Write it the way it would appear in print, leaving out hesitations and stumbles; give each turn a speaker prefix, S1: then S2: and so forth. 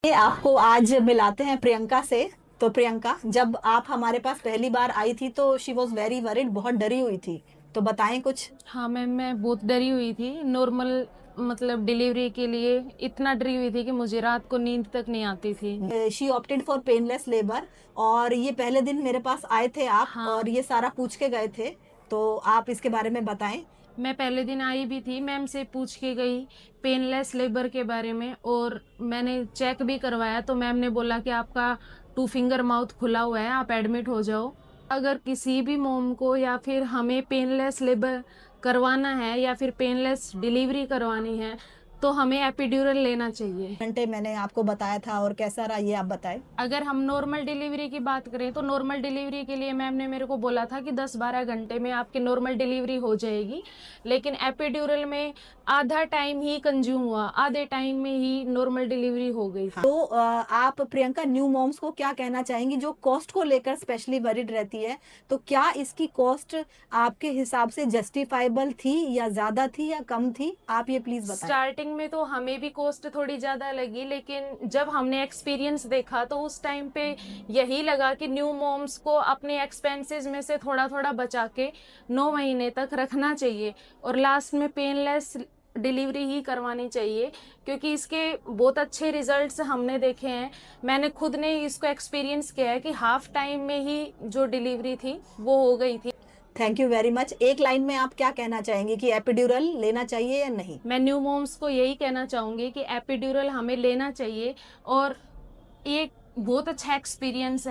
S1: ये आपको आज मिलाते हैं प्रियंका से। तो प्रियंका, जब आप हमारे पास पहली बार आई थी तो शी वॉज वेरी वरिड, बहुत डरी हुई थी। तो बताएं कुछ।
S2: हाँ मैम, मैं बहुत डरी हुई थी। नॉर्मल मतलब डिलीवरी के लिए इतना डरी हुई थी कि मुझे रात को नींद तक नहीं आती थी।
S1: She opted for painless labour. और ये पहले दिन मेरे पास आए थे आप,
S2: हाँ,
S1: और ये सारा पूछ के गए थे। तो आप इसके बारे में बताएं।
S2: मैं पहले दिन आई भी थी, मैम से पूछ के गई पेनलेस लेबर के बारे में, और मैंने चेक भी करवाया तो मैम ने बोला कि आपका 2 फिंगर माउथ खुला हुआ है, आप एडमिट हो जाओ। अगर किसी भी मोम को या फिर हमें पेनलेस लेबर करवाना है या फिर पेनलेस डिलीवरी करवानी है तो हमें एपिड्यूरल लेना चाहिए।
S1: घंटे मैंने आपको बताया था, और कैसा रहा ये आप बताएं।
S2: अगर हम नॉर्मल डिलीवरी की बात करें तो नॉर्मल डिलीवरी के लिए मैम ने मेरे को बोला था कि 10-12 घंटे में आपकी नॉर्मल डिलीवरी हो जाएगी, लेकिन एपिड्यूरल में आधा टाइम ही कंज्यूम हुआ, आधे टाइम में ही नॉर्मल डिलीवरी हो गई
S1: हाँ।
S2: थी।
S1: तो आप प्रियंका न्यू मॉम्स को क्या कहना चाहेंगी जो कॉस्ट को लेकर स्पेशली वरिड रहती है? तो क्या इसकी कॉस्ट आपके हिसाब से जस्टिफाइबल थी, या ज्यादा थी, या कम थी? आप ये प्लीज बताएं।
S2: स्टार्टिंग में तो हमें भी कॉस्ट थोड़ी ज़्यादा लगी, लेकिन जब हमने एक्सपीरियंस देखा तो उस टाइम पे यही लगा कि न्यू मॉम्स को अपने एक्सपेंसेस में से थोड़ा थोड़ा बचा के 9 महीने तक रखना चाहिए, और लास्ट में पेनलेस डिलीवरी ही करवानी चाहिए, क्योंकि इसके बहुत अच्छे रिजल्ट्स हमने देखे हैं। मैंने खुद ने इसको एक्सपीरियंस किया है कि हाफ टाइम में ही जो डिलीवरी थी वो हो गई थी।
S1: Thank you very much. एक लाइन में आप क्या कहना चाहेंगे कि एपिड्यूरल लेना चाहिए या नहीं?
S2: मैं न्यू मॉम्स को यही कहना चाहूँगी कि एपिड्यूरल हमें लेना चाहिए, और ये बहुत अच्छा एक्सपीरियंस है।